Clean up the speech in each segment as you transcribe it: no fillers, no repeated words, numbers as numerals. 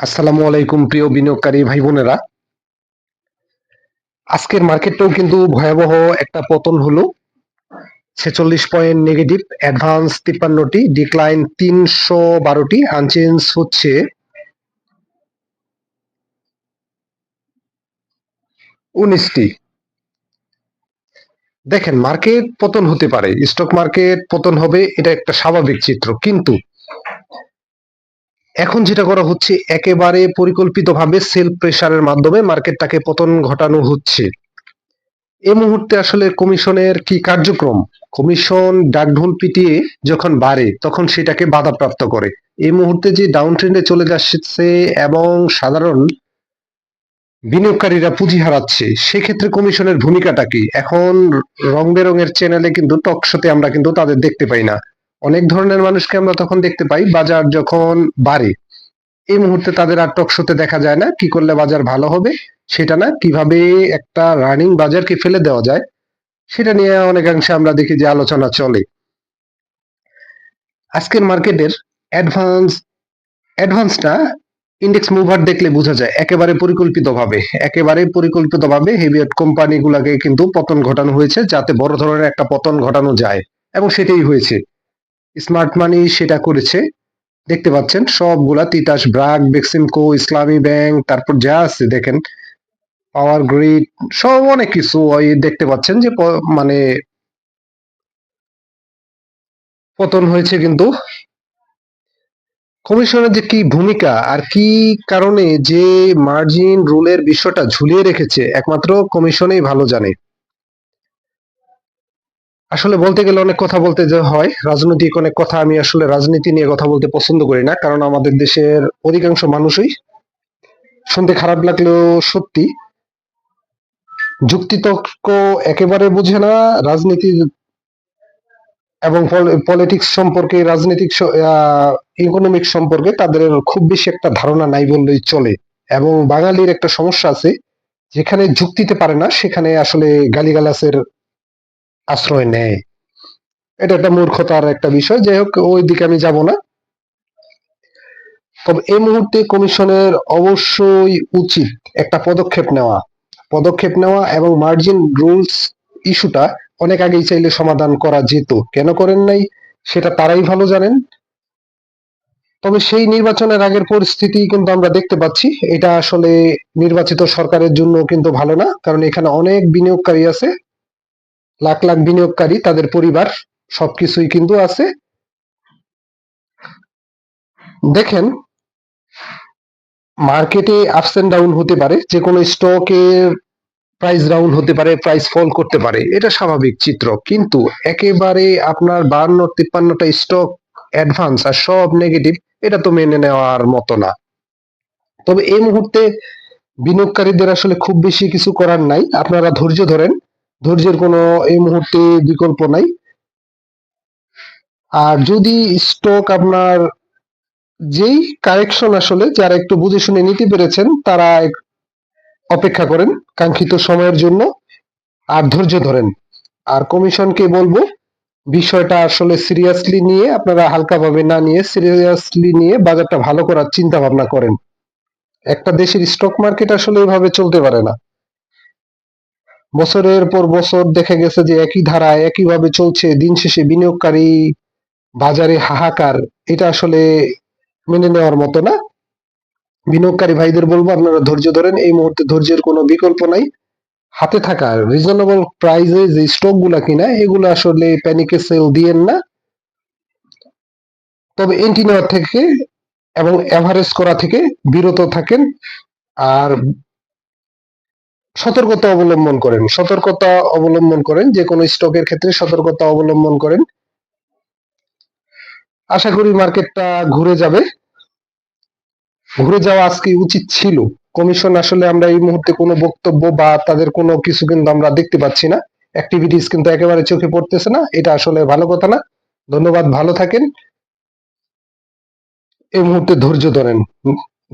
আসসালামু আলাইকুম প্রিয় বিনিয়োগকারী ভাই বোনেরা। আজকের মার্কেটটাও কিন্তু ভয়াবহ একটা পতন হলো। 46 পয়েন্ট নেগেটিভ, অ্যাডভান্স 53টি, ডিক্লাইন 312টি, আনচেঞ্জ হচ্ছে 19টি। দেখেন, মার্কেট পতন হতে পারে, স্টক মার্কেট পতন হবে, এটা একটা স্বাভাবিক চিত্র। কিন্তু এখন যেটা করা হচ্ছে, একেবারে পরিকল্পিতভাবে সেল প্রেসারের মাধ্যমে মার্কেটটাকে পতন ঘটানো হচ্ছে। এই মুহূর্তে আসলে কমিশনের কি কার্যক্রম? কমিশন ডাকঢোল পিটিয়ে যখন বাড়ে তখন সেটাকে বাধাপ্রাপ্ত করে। এই মুহূর্তে যে ডাউন ট্রেন্ডে চলে যাচ্ছে এবং সাধারণ বিনিয়োগকারীরা পুঁজি হারাচ্ছে, সেক্ষেত্রে কমিশনের ভূমিকাটা কি? এখন রং বেরঙের চ্যানেলে কিন্তু টক শোতে আমরা কিন্তু তাদের দেখতে পাই না। অনেক ধরনের মানুষকে আমরা তখন দেখতে পাই বাজার যখন বাড়ে। এই মুহূর্তে তাদের আর টক শোতে দেখা যায় না। কি করলে বাজার ভালো হবে সেটা না, কিভাবে একটা রানিং বাজারকে ফেলে দেওয়া যায় সেটা নিয়ে অনেকাংশে আমরা দেখি যে আলোচনা চলে। আজকের মার্কেটের অ্যাডভান্স অ্যাডভান্সটা ইন্ডেক্স মুভার দেখলে বোঝা যায় একেবারে পরিকল্পিতভাবে হেভিওয়েট কোম্পানিগুলোকে কিন্তু পতন ঘটানো হয়েছে, যাতে বড় ধরনের একটা পতন ঘটানো যায়, এবং সেটাই হয়েছে। স্মার্ট মানি সেটা করেছে। দেখতে পাচ্ছেন সবগুলা তিতাস, ব্র্যাক, বেক্সিমকো, ইসলামী ব্যাংক, তারপর যা আছে দেখেন, পাওয়ার গ্রিড, সব অনেক কিছু ওই দেখতে পাচ্ছেন যে মানে পতন হয়েছে। কিন্তু কমিশনের যে কি ভূমিকা আর কি কারণে যে মার্জিন রুলের বিষয়টা ঝুলিয়ে রেখেছে, একমাত্র কমিশনই ভালো জানে। আসলে বলতে গেলে অনেক কথা বলতে যে হয়, রাজনৈতিক অনেক কথা। আমি আসলে রাজনীতি নিয়ে কথা বলতে পছন্দ করি না, কারণ আমাদের দেশের অধিকাংশ মানুষই, শুনতে খারাপ লাগলেও সত্যি, যুক্তিতর্ক একেবারে বুঝে না। রাজনীতি এবং পলিটিক্স সম্পর্কে, রাজনৈতিক ইকোনমিক সম্পর্কে তাদের খুব বেশি একটা ধারণা নাই বললেই চলে। এবং বাঙালির একটা সমস্যা আছে, যেখানে যুক্তিতে পারে না সেখানে আসলে গালিগালাজের আশ্রয় নেয়। এটা একটা মূর্খতার একটা বিষয়। যাই হোক, ওই দিকে আমি যাব না। তবে এই মুহূর্তে কমিশনের অবশ্যই উচিত একটা পদক্ষেপ নেওয়া এবং মার্জিন রুলস ইস্যুটা অনেক আগেই চাইলে সমাধান করা যেত। কেন করেন নাই সেটা তারাই ভালো জানেন। তবে সেই নির্বাচনের আগের পরিস্থিতি কিন্তু আমরা দেখতে পাচ্ছি, এটা আসলে নির্বাচিত সরকারের জন্য কিন্তু ভালো না, কারণ এখানে অনেক বিনিয়োগকারী আছে, লাখ লাখ বিনিয়োগকারী, তাদের পরিবার, সবকিছুই কিন্তু আছে। দেখেন, মার্কেটে আপস এন্ড ডাউন হতে পারে, যে কোনো স্টকের প্রাইস ডাউন হতে পারে, প্রাইস ফল করতে পারে, এটা স্বাভাবিক চিত্র। কিন্তু একেবারে আপনার 52-53টা স্টক অ্যাডভান্স আর সব নেগেটিভ, এটা তো মেনে নেওয়ার মতো না। তবে এই মুহূর্তে বিনিয়োগকারীদের আসলে খুব বেশি কিছু করার নাই, আপনারা ধৈর্য ধরেন। ধৈর্যের কোনো এই মুহূর্তে বিকল্প নাই। আর যদি স্টক আপনার, যেই কারেকশন আসলে যারা একটু বুঝে শুনে নিতে পেরেছেন, তারা অপেক্ষা করেন কাঙ্ক্ষিত সময়ের জন্য, আর ধৈর্য ধরেন। আর কমিশনকে বলবো, বিষয়টা আসলে সিরিয়াসলি নিয়ে, আপনারা হালকাভাবে না নিয়ে সিরিয়াসলি নিয়ে বাজারটা ভালো করার চিন্তা ভাবনা করেন। একটা দেশের স্টক মার্কেট আসলে এভাবে চলতে পারে না। বছরের পর বছর দেখা গেছে যে একই ধারায় একইভাবে চলছে, দিন শেষে বিনিয়োগকারী বাজারে হাহাকার। এটা আসলে মেনে নেওয়ার মতো না। বিনিয়োগকারী ভাইদের বলবো, আপনারা ধৈর্য ধরেন। এই মুহূর্তে ধৈর্যের কোনো বিকল্প নাই। হাতে থাকা রিজনেবল প্রাইসে যে স্টক গুলা কিনা, এগুলো আসলে প্যানিকে সেল দিয়েন না। তবে এন্ট্রি নেওয়ার থেকে এবং এভারেজ করা থেকে বিরত থাকেন। আর সতর্কতা অবলম্বন করেন, যে কোনো স্টকের ক্ষেত্রে সতর্কতা অবলম্বন করেন। আশা করি মার্কেটটা ঘুরে যাবে। ঘুরে যাওয়া আজকে উচিত ছিল। কমিশন আসলে, আমরা এই মুহূর্তে কোনো বক্তব্য বা তাদের কোনো কিছু কিন্তু আমরা দেখতে পাচ্ছি না। অ্যাক্টিভিটিস কিন্তু একেবারে চোখে পড়তেছে না, এটা আসলে ভালো কথা না। ধন্যবাদ, ভালো থাকেন। এই মুহূর্তে ধৈর্য ধরেন।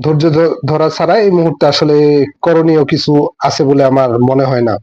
ধৈর্য ধরা ছাড়া এই মুহূর্তে আসলে করণীয় কিছু আছে বলে আমার মনে হয় না।